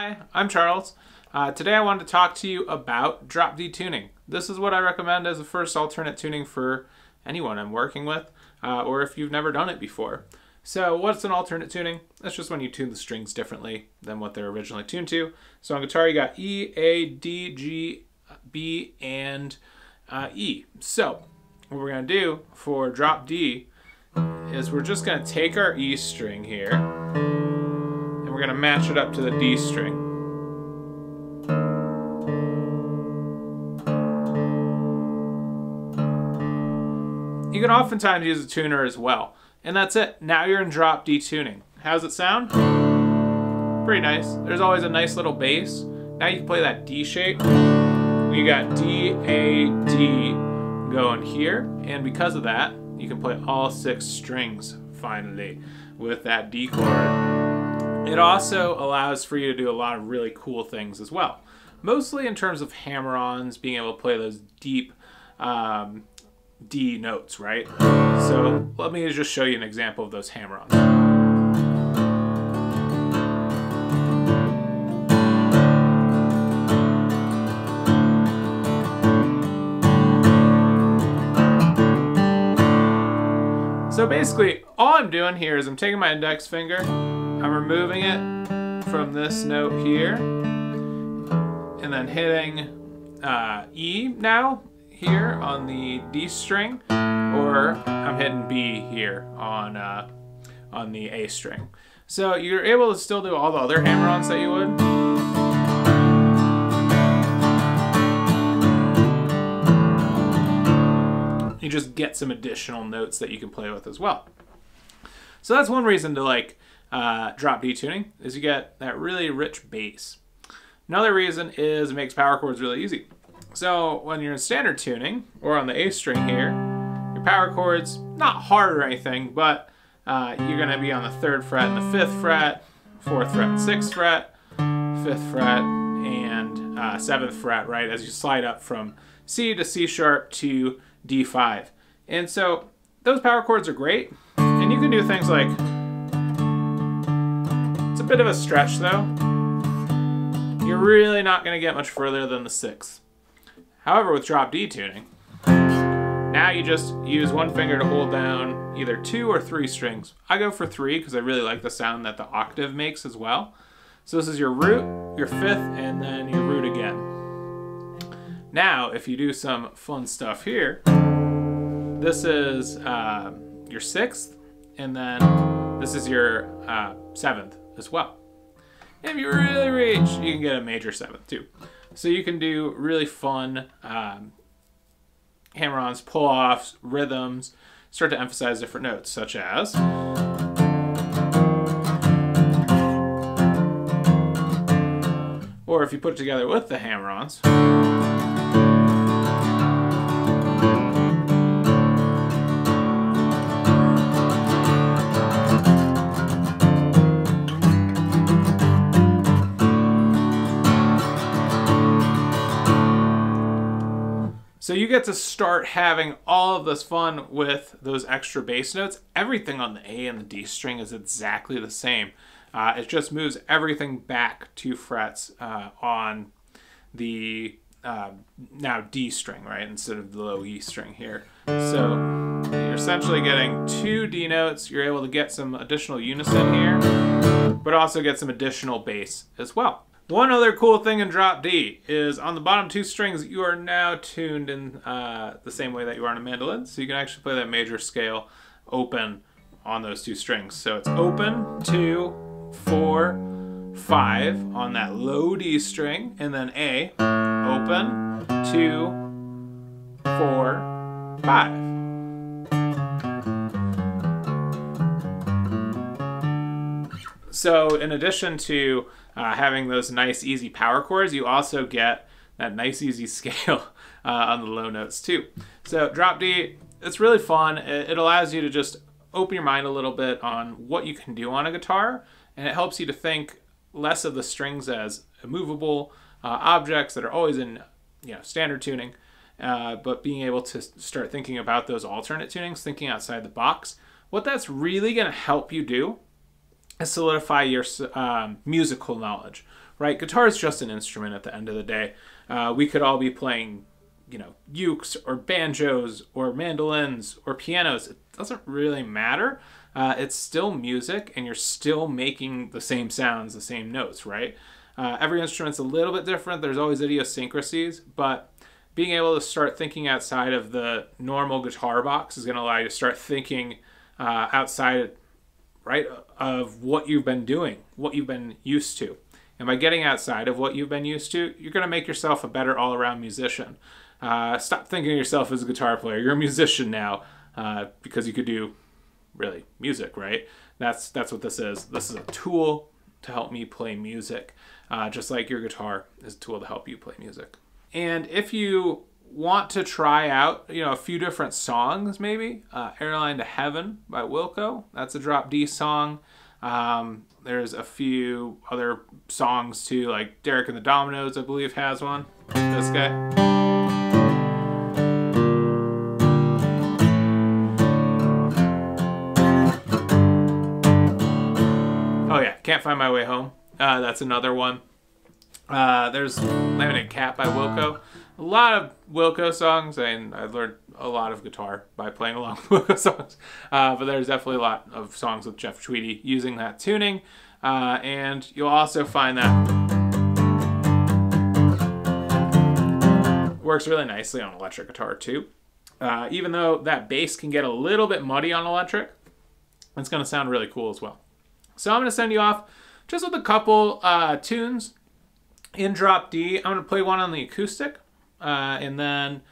Hi, I'm Charles. Today I wanted to talk to you about drop D tuning. This is what I recommend as a first alternate tuning for anyone I'm working with, or if you've never done it before. So what's an alternate tuning? That's just when you tune the strings differently than what they're originally tuned to. So on guitar you got E, A, D, G, B, and E. So what we're going to do for drop D is we're just going to take our E string here and we're going to match it up to the D string. You can oftentimes use a tuner as well. And that's it. Now you're in drop D tuning. How's it sound? Pretty nice. There's always a nice little bass. Now you can play that D shape. You got D, A, D going here. And because of that, you can play all 6 strings finally with that D chord. It also allows for you to do a lot of really cool things as well. Mostly in terms of hammer-ons, being able to play those deep D notes, right? So let me just show you an example of those hammer-ons. So basically, all I'm doing here is I'm taking my index finger, I'm removing it from this note here, and then hitting E now, here on the D string, or I'm hitting B here on the A string. So you're able to still do all the other hammer-ons that you would. You just get some additional notes that you can play with as well. So that's one reason to like drop D tuning, is you get that really rich bass. Another reason is it makes power chords really easy. So when you're in standard tuning, or on the A string here, your power chords, not hard or anything, but you're gonna be on the 3rd fret and the 5th fret, 4th fret and 6th fret, 5th fret and 7th fret, right? As you slide up from C to C sharp to D5. And so those power chords are great. And you can do things like, it's a bit of a stretch though. You're really not gonna get much further than the 6th. However, with drop D tuning, now you just use one finger to hold down either 2 or 3 strings. I go for 3 because I really like the sound that the octave makes as well. So this is your root, your 5th, and then your root again. Now, if you do some fun stuff here, this is your 6th, and then this is your 7th as well. And if you really reach, you can get a major 7th too. So you can do really fun hammer-ons, pull-offs, rhythms, start to emphasize different notes, such as or if you put it together with the hammer-ons. So you get to start having all of this fun with those extra bass notes. Everything on the A and the D string is exactly the same. It just moves everything back 2 frets on the now D string, right, instead of the low E string here. So you're essentially getting 2 D notes. You're able to get some additional unison here, but also get some additional bass as well. One other cool thing in drop D is on the bottom 2 strings, you are now tuned in the same way that you are on a mandolin. So you can actually play that major scale open on those 2 strings. So it's open, 2, 4, 5 on that low D string, and then A, open, 2, 4, 5. So in addition to having those nice easy power chords, you also get that nice easy scale on the low notes too. So drop D, it's really fun. It allows you to just open your mind a little bit on what you can do on a guitar, and it helps you to think less of the strings as immovable objects that are always in standard tuning, but being able to start thinking about those alternate tunings, thinking outside the box. What that's really going to help you do solidify your musical knowledge, right? Guitar is just an instrument at the end of the day. We could all be playing, you know, ukes or banjos or mandolins or pianos. It doesn't really matter. It's still music, and you're still making the same sounds, the same notes, right? Every instrument's a little bit different. There's always idiosyncrasies, but being able to start thinking outside of the normal guitar box is going to allow you to start thinking outside, right, of what you've been doing, what you've been used to. And by getting outside of what you've been used to, you're going to make yourself a better all-around musician. Stop thinking of yourself as a guitar player. You're a musician now because you could do, really, music, right? That's what this is. This is a tool to help me play music, just like your guitar is a tool to help you play music. And if you want to try out, you know, a few different songs, maybe Airline to Heaven by Wilco, that's a drop D song. There's a few other songs too, like Derek and the Dominoes, I believe, has one. This guy. Oh yeah, Can't Find My Way Home. That's another one. There's Laminate Cat by Wilco. A lot of Wilco songs, and I learned a lot of guitar by playing along with Wilco songs. But there's definitely a lot of songs with Jeff Tweedy using that tuning. And you'll also find that works really nicely on electric guitar too. Even though that bass can get a little bit muddy on electric, it's going to sound really cool as well. So I'm going to send you off just with a couple tunes in drop D. I'm going to play one on the acoustic. And then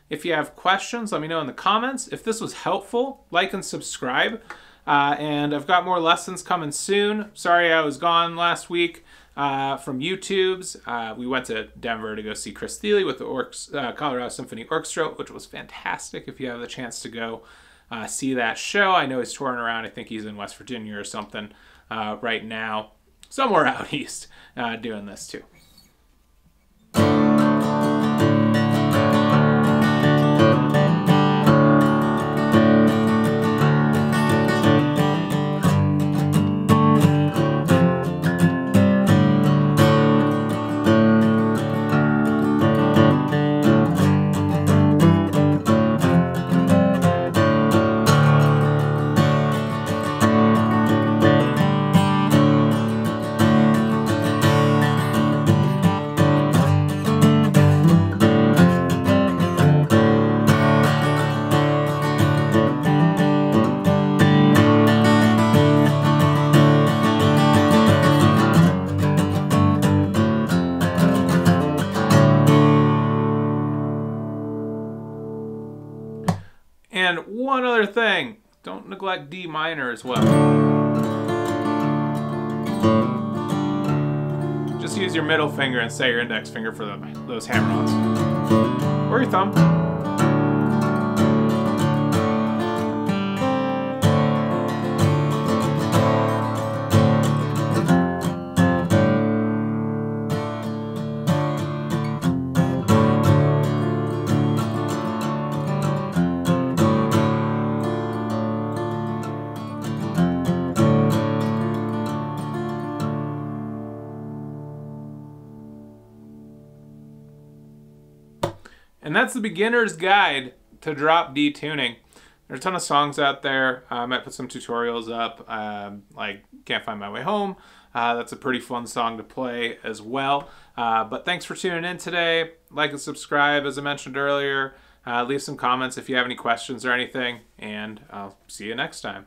if you have questions, let me know in the comments. If this was helpful, like and subscribe. And I've got more lessons coming soon. Sorry I was gone last week from YouTube's. We went to Denver to go see Chris Thiele with the Colorado Symphony Orchestra, which was fantastic. If you have the chance to go see that show. I know he's touring around. I think he's in West Virginia or something right now. Somewhere out east doing this too. And one other thing, don't neglect D minor as well. Just use your middle finger and set your index finger for those hammer-ons. Or your thumb. And that's the beginner's guide to drop D tuning. There's a ton of songs out there. I might put some tutorials up, like Can't Find My Way Home. That's a pretty fun song to play as well. But thanks for tuning in today. Like and subscribe, as I mentioned earlier. Leave some comments if you have any questions or anything, and I'll see you next time.